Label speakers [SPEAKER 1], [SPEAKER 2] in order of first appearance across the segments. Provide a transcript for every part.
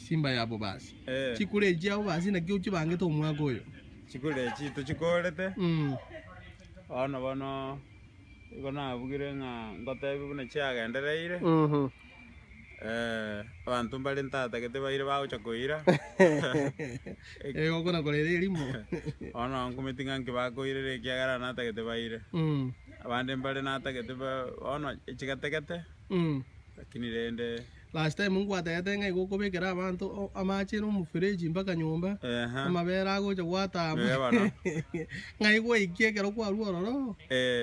[SPEAKER 1] Simba yabo basi. Chikule abo basi nakyo chibangete omwaka oyo.
[SPEAKER 2] Chikule chitu chikorete. Bono igona bugire nga ngotebi bune chiagendereire. Abantu mbali ntatagete baire bagocha koira.
[SPEAKER 1] Gokona korere limo.
[SPEAKER 2] Ono nkumitinga nkibakoire kiagara natagete baire. Abandi mbali natagete ono ichigategete. Lakini rende
[SPEAKER 1] last time ngwatete ngai gukubikira abantu amachira mu fridge mpaka nyumba amabera agocha gwatamba ngai gwikie kero kwa ruororo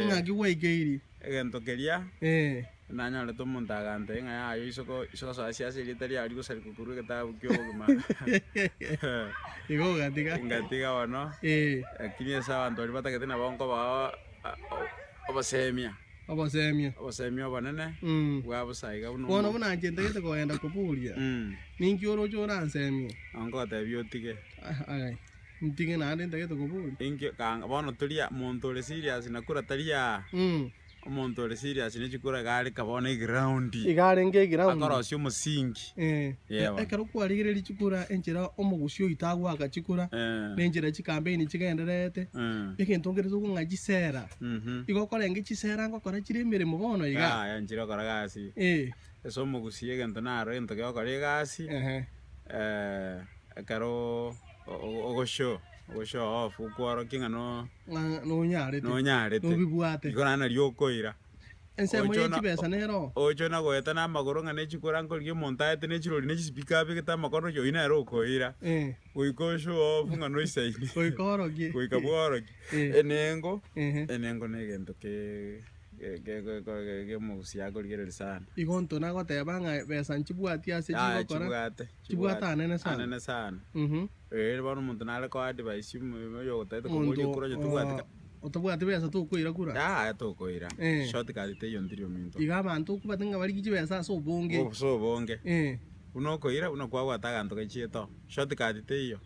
[SPEAKER 1] ngaki gwikiiri
[SPEAKER 2] egento keria nanyore to muntagante ngai ayo isoko socia silitaria ari gusari kukuru getabu kyo guma
[SPEAKER 1] igo
[SPEAKER 2] ngatiga wano lakini esa abantu bali batagete na bonko ba obasemia banene bwabusaiga buno
[SPEAKER 1] bono bunanje ndagete koenda kuburia ninki oro chora nsemia
[SPEAKER 2] ango tabiotige
[SPEAKER 1] agai ntinge nande ndagete kuburia
[SPEAKER 2] inki kanga bono tulia muntu uri serious nakura taria umuntu uri serious ni chikura gari kabona ground
[SPEAKER 1] igare nge ground
[SPEAKER 2] akorocio musingi
[SPEAKER 1] ekero kwarigire lichikura enjira omugusio itagwa akachikura nenjira chikambeini chigenderete ekintu ngerezo kungajisera igokora nge chisera ngokora chiri mirimo bono iga
[SPEAKER 2] enjira kora gasi eso mugusie gento naro ento ke okora gasi ekero ogosho off ukwaro kinga no nyarete
[SPEAKER 1] no bibwate
[SPEAKER 2] igora na ryokoira
[SPEAKER 1] ensemo yechibesa nero
[SPEAKER 2] ocho na goeta na magoro ngane chikora nkolgie montaete ne chirori ne speaker bigeta makoro yo ina ro koira uikosho off ngano isaini
[SPEAKER 1] uikorogie
[SPEAKER 2] uikaborogie enengo ne gento ke mugusia korigere sana
[SPEAKER 1] igonto na goteba nga besa nchibwati ase chigokora chibwata anene sana
[SPEAKER 2] bono muntu nare ko advice yo gotete komoria kura chitubwati
[SPEAKER 1] otobwati besa tukuira kura
[SPEAKER 2] tukuira shortcut te yo ndirio minto
[SPEAKER 1] iga abantu kubatenga bari kichibesa so bonge
[SPEAKER 2] uno koira uno kwa gwataga nto kechieto shortcut te yo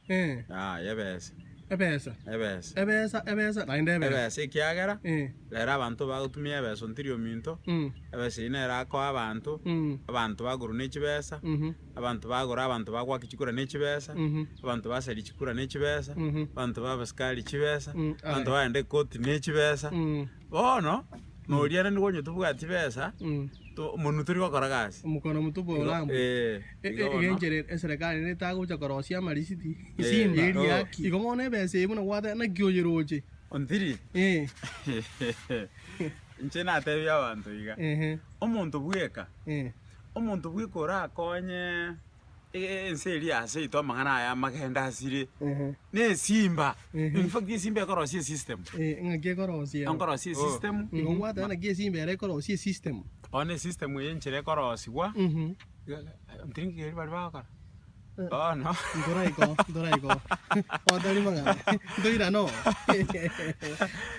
[SPEAKER 2] yebesa ebesa
[SPEAKER 1] nainde
[SPEAKER 2] ebesa ikiagera lera abantu bagutumia ebesa ntirio minto ebesa inera ko abantu baguru n'ekibesa abantu bagura abantu bagwa kichikura n'ekibesa abantu basari chikura n'ekibesa abantu babaskali kibesa abantu baende koti n'ekibesa bono noriana nigonyo tubwati besa to munu turi gukora gasi
[SPEAKER 1] umukono mutubo urambu igenjere eserikali nitagucha korosia marisiti isimba igomone bese ibuna gwata na gyoyeroje
[SPEAKER 2] ontiri nchena tebi abantu iga omuntu bweka omuntu bwikora akonye enseri ase ito mangana aya magenda asire ne simba in fact simba korosia system
[SPEAKER 1] ngake korosia
[SPEAKER 2] system
[SPEAKER 1] igomwata na gie simba ere korosia system
[SPEAKER 2] one system yenchire korosiwa ntringi geri bari bakora no
[SPEAKER 1] doraiko odari manga doira no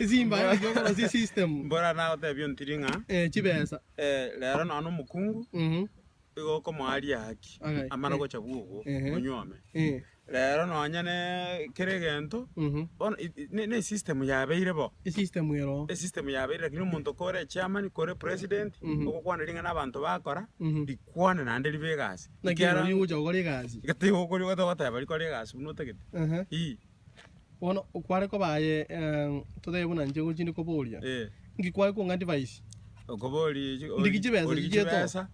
[SPEAKER 1] simba ere korosia system
[SPEAKER 2] bora na otebyo ntringa
[SPEAKER 1] chibesa
[SPEAKER 2] lero no mukungu igoko mwari haki amana gocha bwugo onyome lero nonya ne keregento on ne system yabeire bo system yabeire lakini umuntu kore chairman kore president okukwana linga nabantu bakora likwana nande libegasi
[SPEAKER 1] nakera yuja okore gasi
[SPEAKER 2] gate okori gata bari kore gasi unotegete
[SPEAKER 1] ono kware ko baye todebuna nje guchindi ko boria ngikware ko ngandi device
[SPEAKER 2] okobori
[SPEAKER 1] ndikijibesa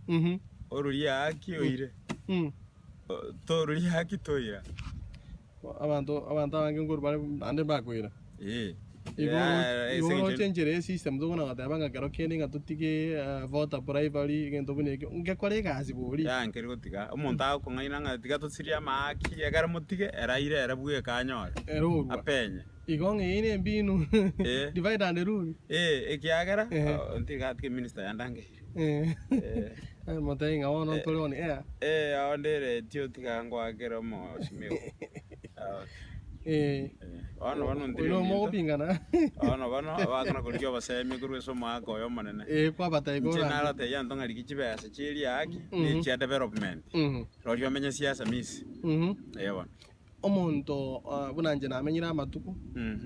[SPEAKER 2] oruria haki oire toruria haki toira
[SPEAKER 1] abantu abange nguru bari ande bakwira igo chenjere system tugona gatabanga kero kende ngatutige voter primary gento bune ngekore gasi buri
[SPEAKER 2] ngeri gotiga umuntu akongaina ngatiga tusiria maki egara mutige eraire erabwe kanyora apenye
[SPEAKER 1] igonge ine mbinu divide and rule
[SPEAKER 2] ekiagara ntiga atike minister yandange
[SPEAKER 1] motenga wono toloni
[SPEAKER 2] ondere tio tiga ngwagera mo simio ono
[SPEAKER 1] ndiro mo pingana
[SPEAKER 2] ono abakana kulikyo basemi kurweso mwako yo manene
[SPEAKER 1] kwa batayigora
[SPEAKER 2] chenara te yanto ngari kichibesa chiri yaki ni cha development roryo menye siasa misi yebo
[SPEAKER 1] omuntu bunanje namenyira amatuko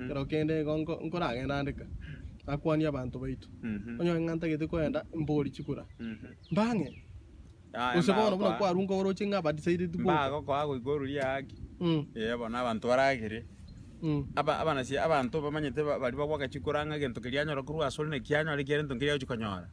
[SPEAKER 1] kero kende nkora genda ndika akwani abantu baitu onyo nganta gite kwenda mbori chikura mbange usibona buna kwarunga oroche ngaba decided to go
[SPEAKER 2] bago kwa igoro lyaki bona abantu baragire abana si abantu bamanyete bari bagwaka chikuranga gento kirianyora kuru asole ne kianyora kire nto kiriyo chikonyora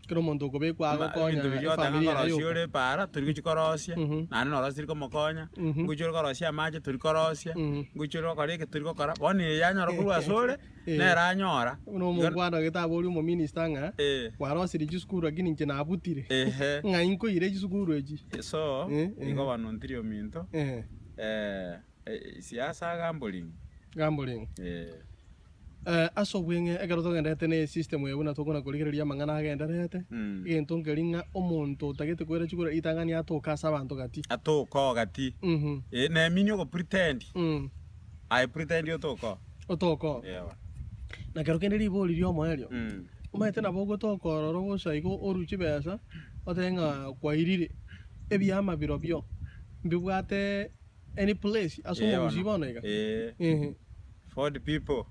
[SPEAKER 1] kero muntu kubekwa agokonya
[SPEAKER 2] familia yayo siore para turi kuchikorosia nane nora siri komokonya nguchoro korosia amaje turi korosia nguchoro koreke turi kokora boni yanyora kuru asole nera anyora
[SPEAKER 1] uno mugwanda gitabo uri mu minister nga warosiri gisukuru agini nje nabutire nga inko ire gisukuru eji
[SPEAKER 2] so iko bano ntirio minto siasa gambling
[SPEAKER 1] aso bwenge egaro togendete ne system yebuna tokona kurigereria mangana agenderete gento ngeringa omuntu utagete kwera chikura itangani atokasa abantu gati
[SPEAKER 2] atoko gati na minyo go pretend I pretend otoko
[SPEAKER 1] na kero kende liboli lyo moelio umaite na bogo toko roro gosaigo oruchi besa otenga kwairire ebyama birobyo mbibwate any place aso muzibona iga
[SPEAKER 2] for the people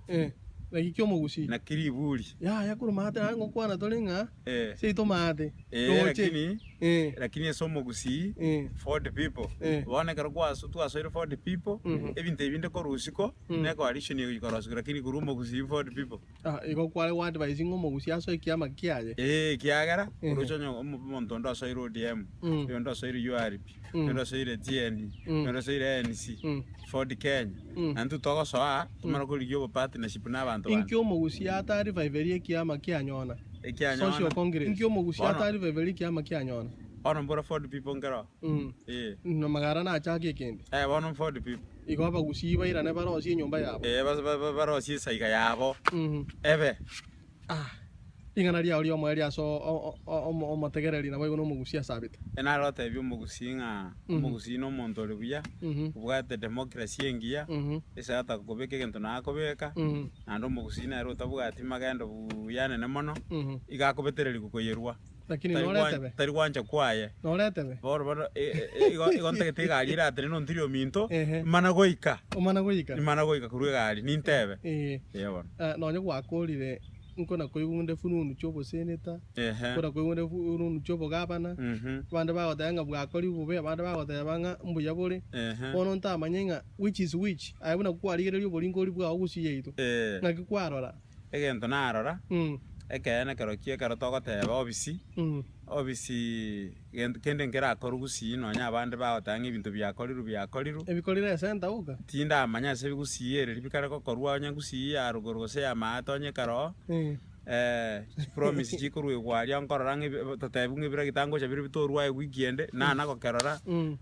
[SPEAKER 1] na kikyo mugusi
[SPEAKER 2] na kiribuli
[SPEAKER 1] ya kuru mate ngo kwana tolinga seito mate
[SPEAKER 2] lakini eso mugusi for the people bone karo kwa tu aso for the people ebinte korusiko ne ko addition yo korusiko lakini kuru mugusi for the people
[SPEAKER 1] iko kwale wa advice ngo mugusi aso ikiama kiaje
[SPEAKER 2] kiagara uruchonyo umuntu ndo aso iro DM ndo aso iro URP ndo aso iro TN ndo aso iro NC for the Kenya antu togo soa tumara ko ligyo partnership na bantu
[SPEAKER 1] inkyo mugusi atari vaiverie kiama kianyona social congress inkyo mugusi atari vaiverie kiama kianyona
[SPEAKER 2] ono mbora for the people ngero
[SPEAKER 1] no magara na achake kende
[SPEAKER 2] ono for the people
[SPEAKER 1] iko bagusi baira ne barosi nyumba yabo
[SPEAKER 2] barosi saiga yabo ebe
[SPEAKER 1] ingana ria uri omwe ria so o mategereri na boigo no mugusi asabita
[SPEAKER 2] ena rote byo mugusi nga mugusi no muntu ri buya ubwate democracy engia esa ata kubeke gento na kubeka ando mugusi na rota bwati magendo buyane ne mono igakubetereri kukoyerwa
[SPEAKER 1] lakini noletebe
[SPEAKER 2] tari wanja kwaye
[SPEAKER 1] noletebe
[SPEAKER 2] boro igo ntegete gari ra tene no ntirio minto managoika kurwe gari nintebe yebo
[SPEAKER 1] nonye gwakorire nkona koyunde fununu chobo seneta kora koyunde fununu chobo gabana bande bagotanga bwakori bube bande bagotanga mbuya bure bono ntamanyenga which is which ayabuna kwarigererio boringori bwa ogusiye ito ngakikwarora
[SPEAKER 2] egento narora ekene kero kie kero togoteba obisi kende ngera korugusi no nya bande bagotanga ibintu byakoriru
[SPEAKER 1] ebikorire center uga
[SPEAKER 2] tinda amanya se bigusiyere bikara ko korwa nya gusiya arugoro se amato nye karo promise chikurwe kwaria nkorange totebu ngibira gitango cha biri bitorwa weekend na nako kerora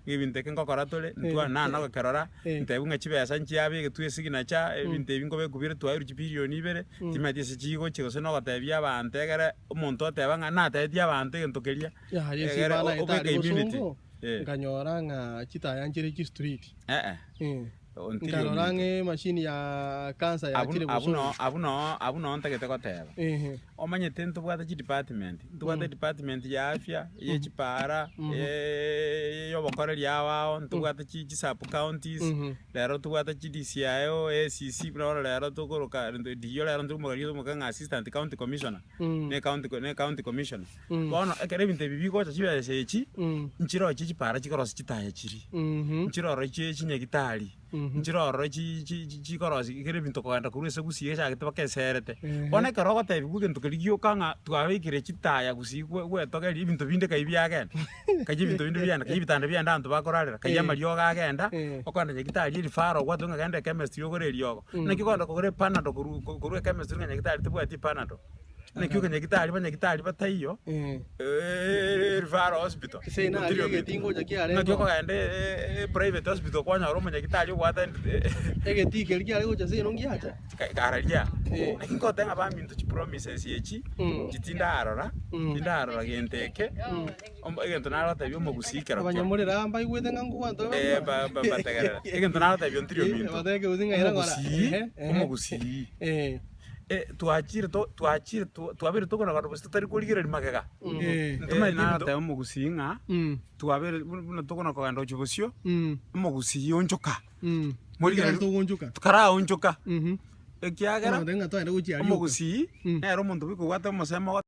[SPEAKER 2] ngibinte ke ngokora tole ntwa na nako kerora ntebu ngachibesa nchiabe getue sigina cha ebinte bingo bekubire twa billion ibere timati se chigo chigo se no gatebia bantegere umuntu ateba nga na tetia bante gentokeria
[SPEAKER 1] ya yesi bana itari nganyora nga chita yanjire ki street nkarorange machine ya cancer ya chile
[SPEAKER 2] buso abuno ntagete goteba omanyete ntubwata chi department ya afya ye chipara yo bokoreri awao ntubwata chi sub counties lero tubwata chi DCIO ACC bro lero tugoroka ndiyo lero ndumugariyo mukanga assistant county commissioner ne county commissioner bono ekere binte bibiko cha chibese chi nchiro chi chipara chikorosi chitaye chiri nchiro ro chi chinyegitari nchiroro chi korosi kire bintu kwanda kurwese gusiye cha gitwa keserete bona karogo te bibuge ntukirigio kanga twabikire chitaya gusigwe gwetogeri ibintu binde kaibyagenda kaji bintu binde byanda kaji bitanda byanda antu bakorarira kaji amaryo gagenda okwanda nyegitari iri faro gwatunga gende chemistry ogoreri yogo nakikonda kugore panado kurwe chemistry nyegitari tibwati panado nakiuka nyegitari bataiyo Rivaro Hospital
[SPEAKER 1] sina getingo jakiare
[SPEAKER 2] nakiko gende private hospital kwa nyaro nyegitari gwata
[SPEAKER 1] egetike likia lego jase nongiacha
[SPEAKER 2] kararia nakinko tenga ba mintu chi promises yechi gitinda arora genteke egento naro tabyo mugusikera
[SPEAKER 1] abanyamurira amba igwete ngangu kwanto
[SPEAKER 2] bategera egento naro tabyo ntirio mintu
[SPEAKER 1] batege uzinga ira ngora
[SPEAKER 2] umugusi twabere tokona gato bose tutari kurigera magega ntuma ta umugusinga twabere tokona kaganda chobosio umugusi yonjoka
[SPEAKER 1] murigera tugonjoka
[SPEAKER 2] tukara onjoka ekiagera
[SPEAKER 1] ndenga to ende guchi ari
[SPEAKER 2] umugusi ero muntu bikugwata musema